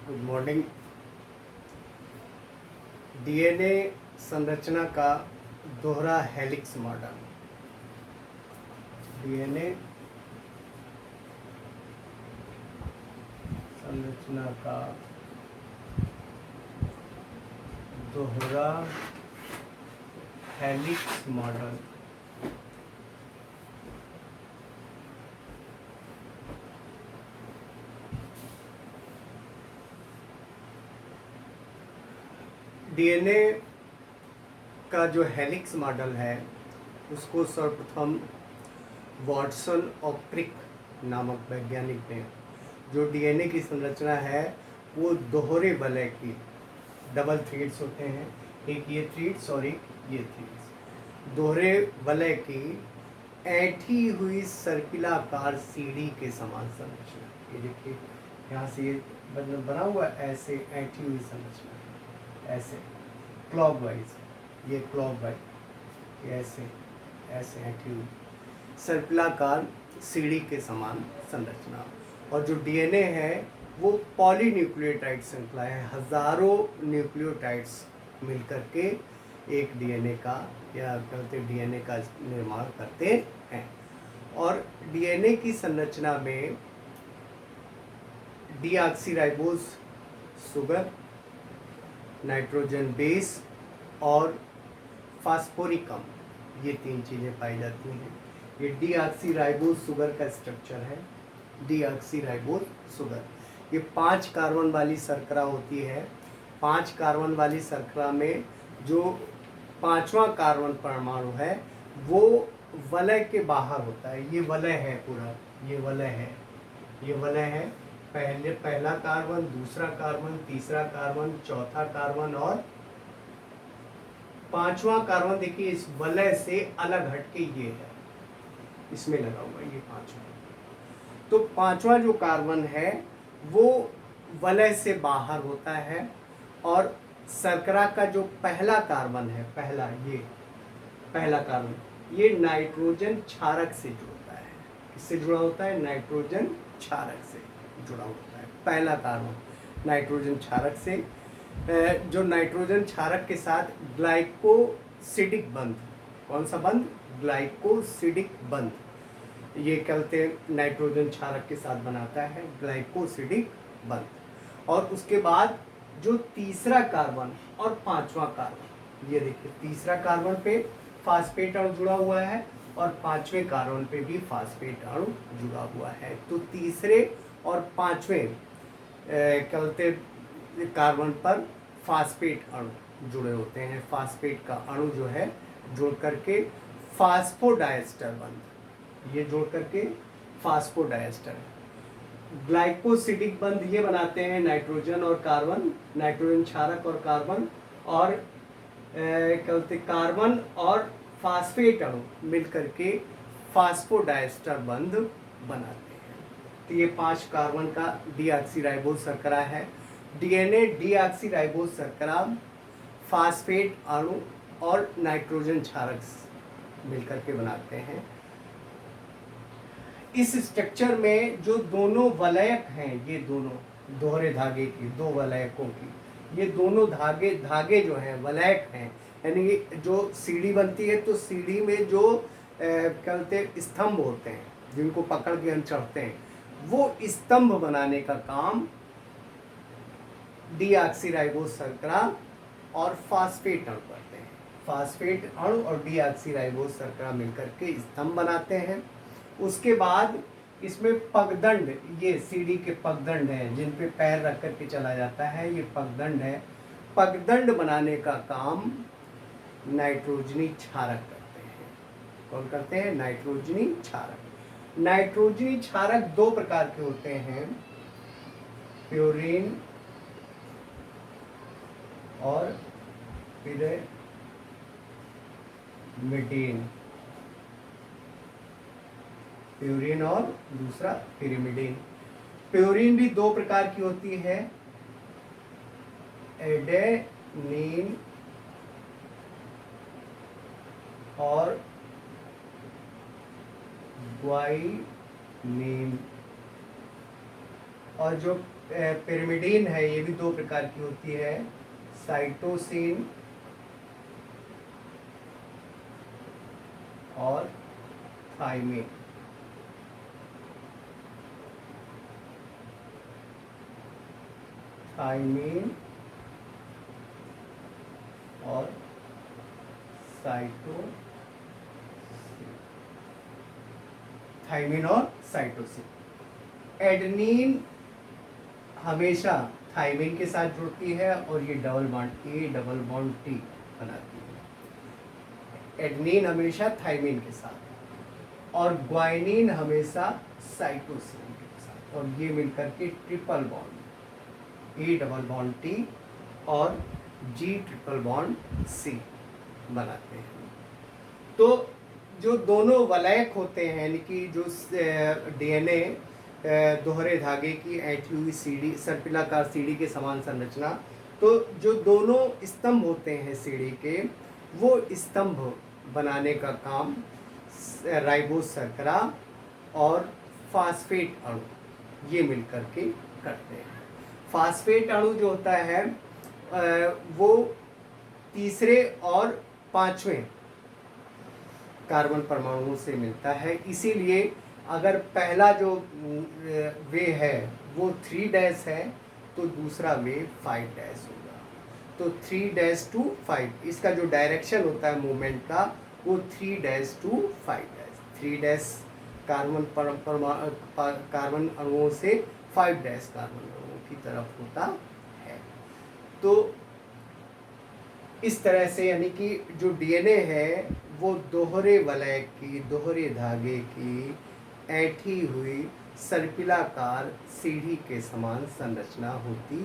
Good morning. DNA संरचना का दोहरा हेलिक्स मॉडल। डीएनए संरचना का दोहरा हेलिक्स मॉडल। डीएनए का जो हेलिक्स मॉडल है उसको सर्वप्रथम वॉटसन और क्रिक नामक वैज्ञानिक ने, जो डीएनए की संरचना है वो दोहरे वलय की, डबल थ्रेड्स होते हैं, एक ये थ्रेड्स और एक ये थ्रेड्स, दोहरे वलय की ऐंठी हुई सर्पिलाकार सीढ़ी के समान संरचना। ये देखिए यहाँ से ये बना हुआ ऐसे ऐंठी हुई संरचना, ऐसे क्लॉकवाइज, ये क्लॉकवाइज, ये ऐसे ऐसे ऐंठी हुई सर्पिलाकार सीढ़ी के समान संरचना। और जो डीएनए है वो पॉलीन्यूक्लियोटाइड श्रृंखला है, हजारों न्यूक्लियोटाइड्स मिलकर के एक डीएनए का या कहते डीएनए का निर्माण करते हैं। और डीएनए की संरचना में डीऑक्सीराइबोज शुगर, नाइट्रोजन बेस और फास्फोरिकम, ये तीन चीज़ें पाई जाती हैं। ये डीऑक्सीराइबोज शुगर का स्ट्रक्चर है। डीऑक्सीराइबोज शुगर ये 5 कार्बन वाली शर्करा होती है। 5 कार्बन वाली शर्करा में जो 5वां कार्बन परमाणु है वो वलय के बाहर होता है। ये वलय है पूरा, ये वलय है, ये वलय है। पहला कार्बन, दूसरा कार्बन, तीसरा कार्बन, चौथा कार्बन और 5वां कार्बन देखिए इस वलय से अलग हटके ये है, इसमें लगा हुआ ये 5वां। तो 5वां जो कार्बन है वो वलय से बाहर होता है और शर्करा का जो पहला कार्बन है, पहला कार्बन, ये नाइट्रोजन क्षारक से जुड़ता है। किससे जुड़ा होता है? नाइट्रोजन क्षारक से जुड़ा होता है। पहला कार्बन नाइट्रोजन क्षारक से, जो नाइट्रोजन क्षारक के साथ ग्लाइकोसिडिक बंध, कौन सा बंध? ग्लाइकोसिडिक बंध, ये कहते हैं नाइट्रोजन क्षारक के साथ बनाता है, ग्लाइकोसिडिक बंध। और उसके बाद जो तीसरा कार्बन और 5वां कार्बन, ये देखिए तीसरा कार्बन पे फास्फेट अणु जुड़ा हुआ है और 5वें कार्बन पे भी फास्फेट अणु जुड़ा हुआ है। तो तीसरे और 5वें कहते कार्बन पर फास्फेट अणु जुड़े होते हैं। फास्फेट का अणु जो है जोड़ करके फास्फोडाइस्टर बंध, ये जोड़ करके फास्फोडाइस्टर। ग्लाइकोसिडिक बंध ये बनाते हैं नाइट्रोजन और कार्बन, नाइट्रोजन क्षारक और कार्बन, और कहते कार्बन और फास्फेट अणु मिलकर के फास्फोडाइस्टर बंध बनाते हैं। तो ये 5 कार्बन का डीऑक्सीराइबोज शर्करा है। डीएनए डीऑक्सीराइबोज शर्करा, फास्फेट अणु और नाइट्रोजन क्षारक मिलकर के बनाते हैं। इस स्ट्रक्चर में जो दोनों वलयक हैं, ये दोनों दोहरे धागे की, दो वलयकों की, ये दोनों धागे जो हैं वलयक हैं, यानी जो सीढ़ी बनती है तो सीढ़ी में जो कहते स्तंभ होते हैं जिनको पकड़ के हम चढ़ते हैं, वो स्तंभ बनाने का काम डीऑक्सीराइबोज शर्करा और फास्फेट अणु करते हैं। फास्फेट अणु और डीऑक्सीराइबोज शर्करा मिलकर के स्तंभ बनाते हैं। उसके बाद इसमें पगदंड, ये सीढ़ी के पगदंड हैं जिन पे पैर रख करके चला जाता है, ये पगदंड है। पगदंड बनाने का काम नाइट्रोजनी क्षारक करते हैं। कौन करते हैं? नाइट्रोजनी क्षारक। नाइट्रोजनी क्षारक 2 प्रकार के होते हैं, प्यूरिन और पिरिमिडीन। प्यूरिन और दूसरा पिरिमिडीन। प्यूरिन भी 2 प्रकार की होती है, एडेनिन और ग्वाइनिन। और जो पिरिमिडीन है, ये भी 2 प्रकार की होती है, साइटोसिन और थाइमिन। थाइमिन और साइटोसिन, थाइमिन और साइटोसिन। एडेनिन हमेशा थाइमिन के साथ जुड़ती है और ये डबल बॉन्ड टी बनाती है। एडेनिन हमेशा थाइमिन के साथ और ग्वाइनिन हमेशा साइटोसिन के साथ, और ये मिलकर के triple bond A double Bond tea और जी ट्रिपल बॉन्ड सी बनाते हैं। तो जो दोनों वलयक होते हैं, यानी कि जो डीएनए दोहरे धागे की ऐंठी हुई सीढ़ी, सर्पिलाकार सीढ़ी के समान संरचना, तो जो दोनों स्तंभ होते हैं सीढ़ी के, वो स्तंभ बनाने का काम राइबोस शर्करा और फास्फेट अणु ये मिलकर के करते हैं। फास्फेट अणु जो होता है वो तीसरे और पांचवें कार्बन परमाणुओं से मिलता है, इसीलिए अगर पहला जो वे है वो 3' है तो दूसरा वे 5' होगा। तो 3' to 5 इसका जो डायरेक्शन होता है मूवमेंट का वो 3' to 5'। 3' कार्बन अणुओं से 5' कार्बन अणुओं की तरफ होता है। तो इस तरह से यानी कि जो डीएनए है वो दोहरे वलय की, दोहरे धागे की ऐंठी हुई सर्पिलाकार सीढ़ी के समान संरचना होती